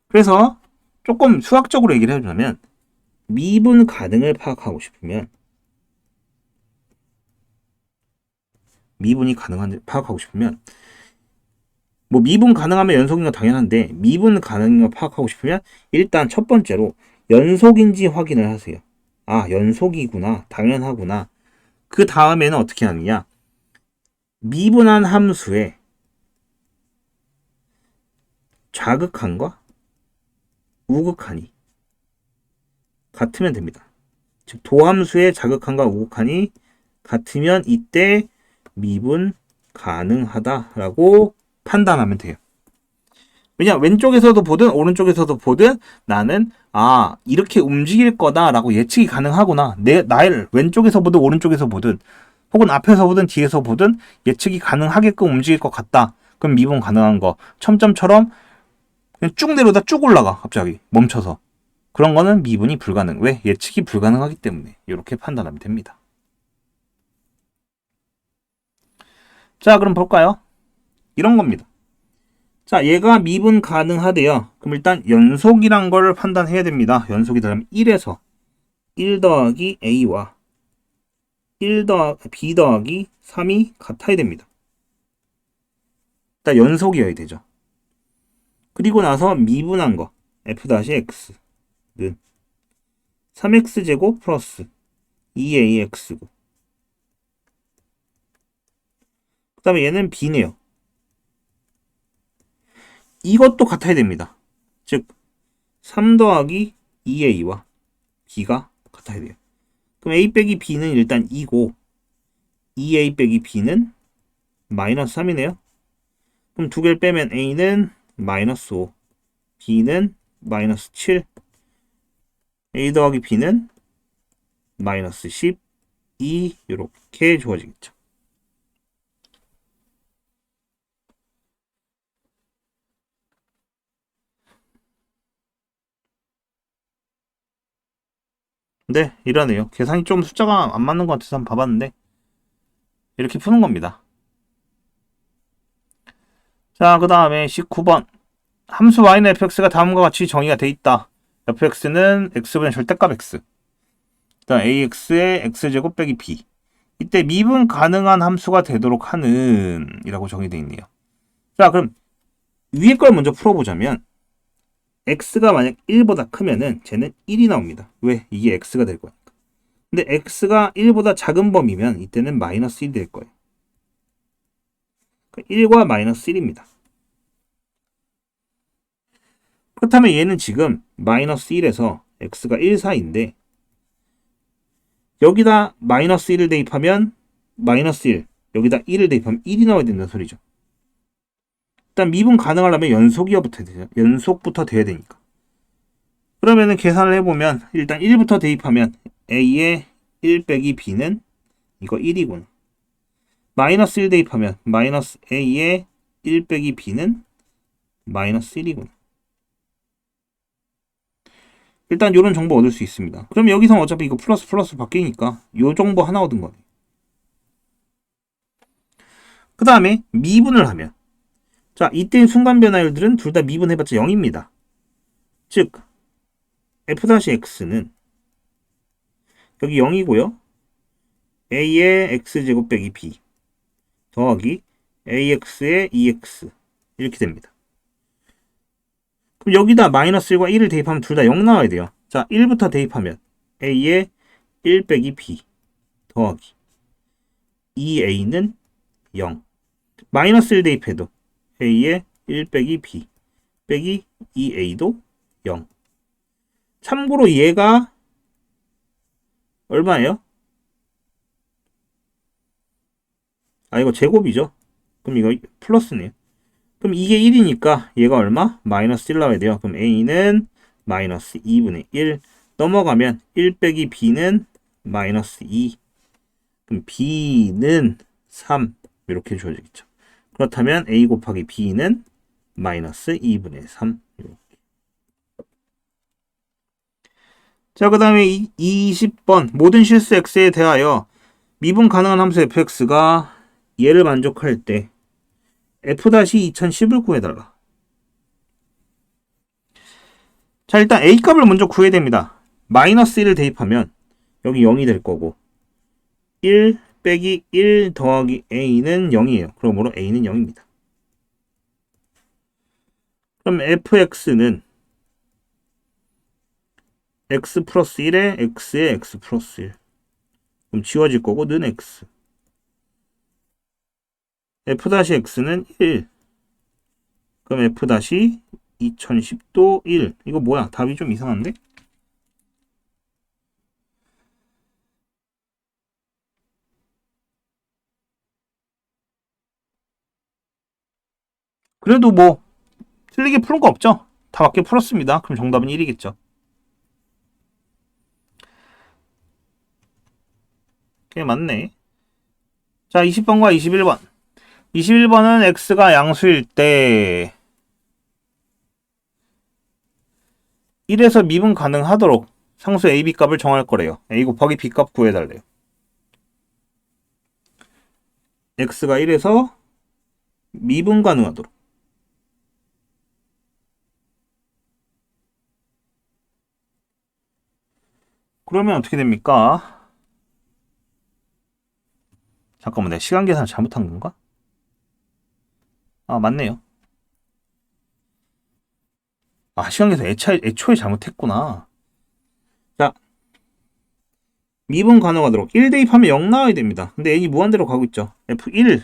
그래서 조금 수학적으로 얘기를 해주자면 미분 가능을 파악하고 싶으면 미분이 가능한지 파악하고 싶으면 뭐 미분 가능하면 연속인 건 당연한데 미분 가능인 걸 파악하고 싶으면 일단 첫 번째로 연속인지 확인을 하세요. 아 연속이구나 당연하구나. 그 다음에는 어떻게 하느냐 미분한 함수의 좌극한과 우극한이 같으면 됩니다. 즉 도함수의 좌극한과 우극한이 같으면 이때 미분 가능하다라고 판단하면 돼요. 왜냐 왼쪽에서도 보든 오른쪽에서도 보든 나는 이렇게 움직일 거다라고 예측이 가능하구나. 나를 왼쪽에서 보든 오른쪽에서 보든 혹은 앞에서 보든 뒤에서 보든 예측이 가능하게끔 움직일 것 같다. 그럼 미분 가능한 거 첨점처럼 그냥 쭉 내려다 쭉 올라가 갑자기 멈춰서 그런 거는 미분이 불가능. 왜? 예측이 불가능하기 때문에 이렇게 판단하면 됩니다. 자 그럼 볼까요? 이런 겁니다. 자 얘가 미분 가능하대요. 그럼 일단 연속이란 걸 판단해야 됩니다. 연속이 되려면 1에서 1 더하기 a와 b 더하기 3이 같아야 됩니다. 일단 연속이어야 되죠. 그리고 나서 미분한 거 f-x는 3x제곱 플러스 2ax고 그 다음에 얘는 b네요. 이것도 같아야 됩니다. 즉 3 더하기 2a와 b가 같아야 돼요. 그럼 a 빼기 b는 일단 2고 2a 빼기 b는 마이너스 3이네요. 그럼 두 개를 빼면 a는 마이너스 5 b는 마이너스 7 a 더하기 b는 마이너스 10 2 이렇게 주어지겠죠. 네, 이러네요. 계산이 좀 숫자가 안 맞는 것 같아서 한번 봐봤는데 이렇게 푸는 겁니다. 자, 그 다음에 19번. 함수 y는 fx가 다음과 같이 정의가 돼 있다. fx는 x분의 절대값 x. 그다음 ax의 x제곱 빼기 b. 이때 미분 가능한 함수가 되도록 하는 이라고 정의되어 있네요. 자, 그럼 위에 걸 먼저 풀어보자면 x가 만약 1보다 크면은 쟤는 1이 나옵니다. 왜? 이게 x가 될 거니까. 근데 x가 1보다 작은 범위면 이때는 마이너스 1이 될 거예요. 1과 마이너스 1입니다. 그렇다면 얘는 지금 마이너스 1에서 x가 1 사이인데 여기다 마이너스 1을 대입하면 마이너스 1, 여기다 1을 대입하면 1이 나와야 된다는 소리죠. 일단 미분 가능하려면 연속부터 돼야 되니까. 그러면은 계산을 해보면 일단 1부터 대입하면 a의 1 빼기 b는 이거 1이군. 마이너스 1 대입하면 마이너스 a의 1 빼기 b는 마이너스 1이군. 일단 이런 정보 얻을 수 있습니다. 그럼 여기서 어차피 이거 플러스 플러스 바뀌니까 요 정보 하나 얻은 거네. 그 다음에 미분을 하면 자, 이때 순간 변화율들은 둘 다 미분해봤자 0입니다. 즉 f-x는 여기 0이고요. a의 x제곱 빼기 b 더하기 ax의 2x 이렇게 됩니다. 그럼 여기다 마이너스 1과 1을 대입하면 둘 다 0 나와야 돼요. 자, 1부터 대입하면 a의 1 빼기 b 더하기 2a는 0. 마이너스 1 대입해도 a의 1 빼기 b 빼기 2a도 0. 참고로 얘가 얼마예요? 아, 이거 제곱이죠. 그럼 이거 플러스네요. 그럼 이게 1이니까 얘가 얼마? 마이너스 1 나와야 돼요. 그럼 a는 마이너스 2분의 1 넘어가면 1 빼기 b는 마이너스 2. 그럼 b는 3 이렇게 주어지겠죠. 그렇다면 a 곱하기 b는 마이너스 2분의 3. 자, 그 다음에 20번 모든 실수 x에 대하여 미분 가능한 함수 fx가 얘를 만족할 때 f-2010을 구해달라. 자, 일단 a값을 먼저 구해야 됩니다. 마이너스 1을 대입하면 여기 0이 될 거고 1 빼기 1 더하기 a는 0이에요. 그러므로 a는 0입니다. 그럼 fx는 x 플러스 1에 x에 x 플러스 1. 그럼 지워질 거고 는 x. f-x는 1. 그럼 f-2010도 1. 이거 뭐야? 답이 좀 이상한데? 그래도 뭐 틀리게 푸는 거 없죠? 다 맞게 풀었습니다. 그럼 정답은 1이겠죠. 꽤 맞네. 자, 20번과 21번. 21번은 x가 양수일 때 1에서 미분 가능하도록 상수 a, b 값을 정할 거래요. a 곱하기 b 값 구해달래요. x가 1에서 미분 가능하도록. 그러면 어떻게 됩니까? 잠깐만, 내가 시간 계산을 잘못한 건가? 아, 맞네요. 아, 시간 계산 애초에 잘못했구나. 자, 미분 가능하도록 1 대입하면 0 나와야 됩니다. 근데 n이 무한대로 가고 있죠. f1.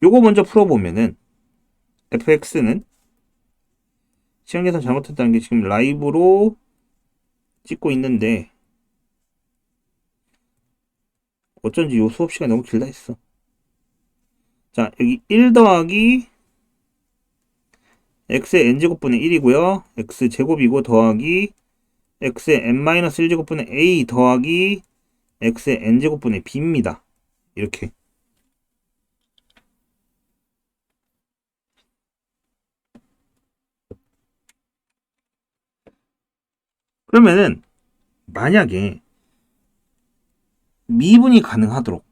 요거 먼저 풀어보면은 fx는 시간 계산 잘못했다는 게 지금 라이브로 찍고 있는데 어쩐지 요 수업 시간이 너무 길다 했어. 자, 여기 1 더하기 x의 n제곱분의 1이고요. x제곱이고 더하기 x의 n-1제곱분의 a 더하기 x의 n제곱분의 b입니다. 이렇게. 그러면은 만약에 미분이 가능하도록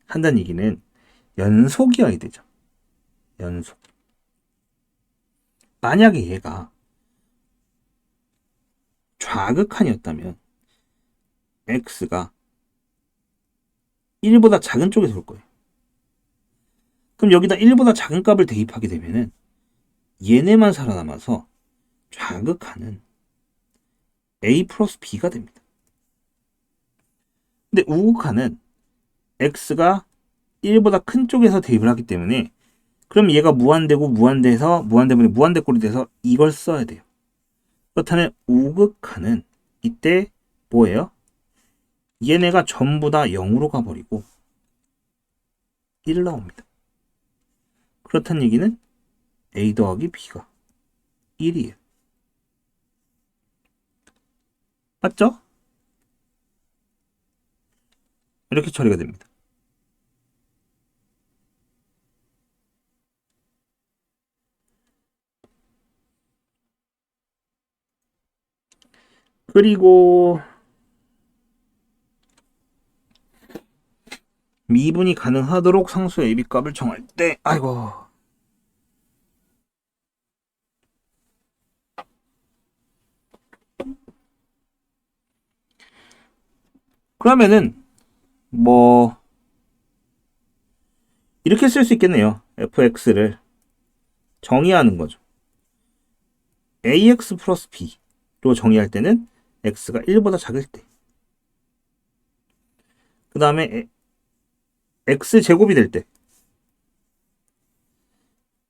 한다는 얘기는 연속이어야 되죠. 연속. 만약에 얘가 좌극한이었다면 x가 1보다 작은 쪽에서 올 거예요. 그럼 여기다 1보다 작은 값을 대입하게 되면은 얘네만 살아남아서 좌극한은 a 플러스 b가 됩니다. 근데 우극한은 x가 1보다 큰 쪽에서 대입을 하기 때문에 그럼 얘가 무한대고 무한대에서 무한대분에 무한대꼴이 돼서 이걸 써야 돼요. 그렇다면 우극한은 이때 뭐예요? 얘네가 전부 다 0으로 가버리고 1 나옵니다. 그렇다는 얘기는 a 더하기 b가 1이에요. 맞죠? 이렇게 처리가 됩니다. 그리고 미분이 가능하도록 상수 AB 값을 정할 때 아이고 그러면은 뭐 이렇게 쓸 수 있겠네요. fx를 정의하는 거죠. ax 플러스 b로 정의할 때는 x가 1보다 작을 때. 그 다음에 x제곱이 될 때.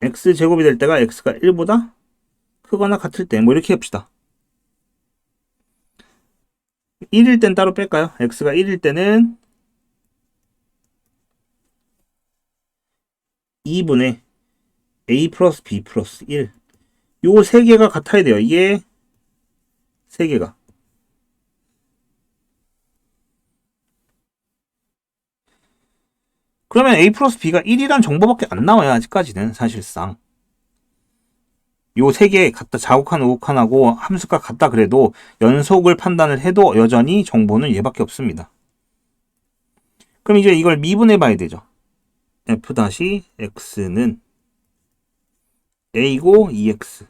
x제곱이 될 때가 x가 1보다 크거나 같을 때. 뭐 이렇게 합시다. 1일 땐 따로 뺄까요? x가 1일 때는 2분의 a 플러스 b 플러스 1. 요 세 개가 같아야 돼요. 이게 세 개가. 그러면 a 플러스 b가 1이란 정보밖에 안 나와요. 아직까지는 사실상. 요 세 개 같다. 자욱한 우욱한하고 함수가 같다 그래도 연속을 판단을 해도 여전히 정보는 얘밖에 없습니다. 그럼 이제 이걸 미분해 봐야 되죠. f-x는 a고 2x.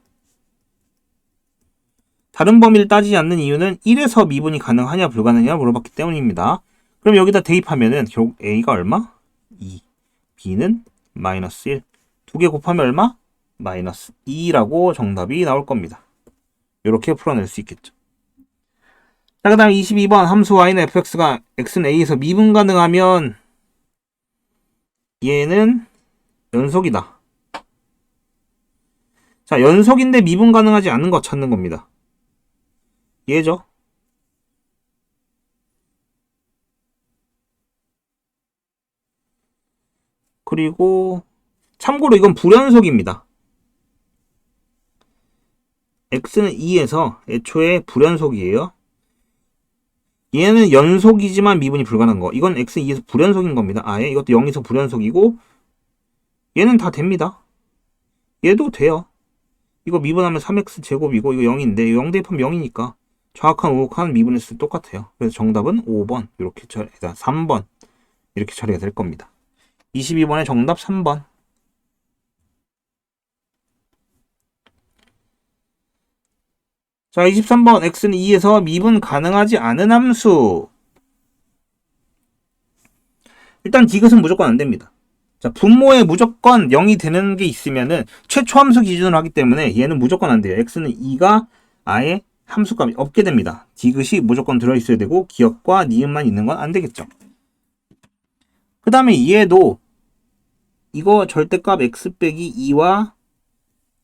다른 범위를 따지지 않는 이유는 1에서 미분이 가능하냐 불가능하냐 물어봤기 때문입니다. 그럼 여기다 대입하면은 결국 a가 얼마? 2. b는 마이너스 1. 두 개 곱하면 얼마? 마이너스 2라고 정답이 나올 겁니다. 이렇게 풀어낼 수 있겠죠. 자, 그 다음 22번 함수 y는 fx가 x는 a에서 미분 가능하면 얘는 연속이다. 자, 연속인데 미분 가능하지 않은 거 찾는 겁니다. 얘죠. 그리고 참고로 이건 불연속입니다. x는 2에서 애초에 불연속이에요. 얘는 연속이지만 미분이 불가능한 거. 이건 x는 2에서 불연속인 겁니다. 아예 이것도 0에서 불연속이고 얘는 다 됩니다. 얘도 돼요. 이거 미분하면 3x 제곱이고 이거 0인데 0 대입하면 0이니까 정확한 우극한 미분의 수 똑같아요. 그래서 정답은 5번 이렇게 처리가 3번 이렇게 처리가 될 겁니다. 22번의 정답 3번. 자, 23번 x는 2에서 미분 가능하지 않은 함수. 일단 디귿은 무조건 안 됩니다. 자, 분모에 무조건 0이 되는 게 있으면은 최초 함수 기준으로 하기 때문에 얘는 무조건 안 돼요. x는 2가 아예 함수값이 없게 됩니다. 디귿이 무조건 들어있어야 되고 기역과 니은만 있는 건 안 되겠죠. 그 다음에 얘도 이거 절대값 x 빼기 2와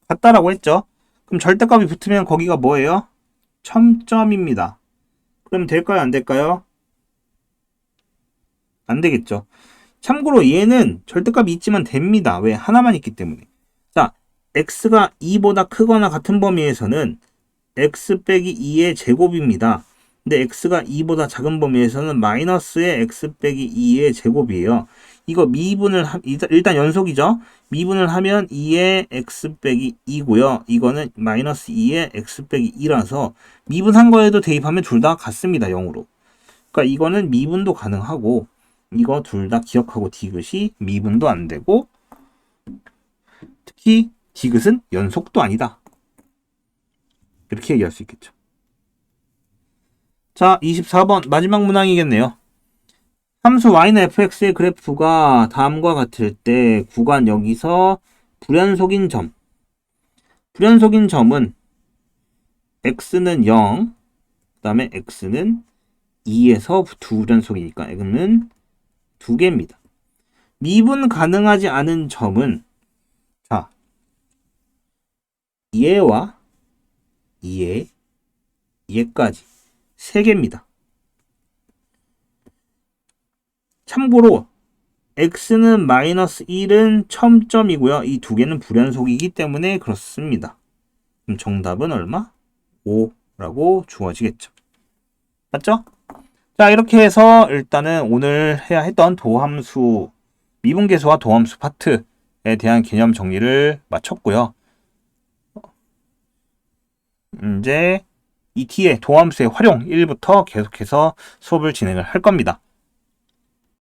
같다라고 했죠. 그럼 절대값이 붙으면 거기가 뭐예요? 첨점입니다. 그럼 될까요? 안 될까요? 안 되겠죠. 참고로 얘는 절대값이 있지만 됩니다. 왜? 하나만 있기 때문에. 자, x가 2보다 크거나 같은 범위에서는 x 빼기 2의 제곱입니다. 근데 x가 2보다 작은 범위에서는 마이너스의 x 빼기 2의 제곱이에요. 이거 미분을 일단 연속이죠. 미분을 하면 2의 x 빼기 2고요. 이거는 마이너스 2의 x 빼기 2라서 미분한 거에도 대입하면 둘 다 같습니다. 0으로. 그러니까 이거는 미분도 가능하고 이거 둘 다 기억하고 디귿이 미분도 안 되고 특히 디귿은 연속도 아니다. 이렇게 얘기할 수 있겠죠. 자, 24번 마지막 문항이겠네요. 함수 y는 fx의 그래프가 다음과 같을 때 구간 여기서 불연속인 점. 불연속인 점은 x는 0, 그 다음에 x는 2에서 불연속이니까 x는 2개입니다. 미분 가능하지 않은 점은 자, 얘와 얘까지 3개입니다. 참고로 x는 마이너스 1은 첨점이고요. 이 두 개는 불연속이기 때문에 그렇습니다. 그럼 정답은 얼마? 5라고 주어지겠죠. 맞죠? 자, 이렇게 해서 일단은 오늘 해야 했던 도함수, 미분계수와 도함수 파트에 대한 개념 정리를 마쳤고요. 이제 이 뒤에 도함수의 활용 1부터 계속해서 수업을 진행을 할 겁니다.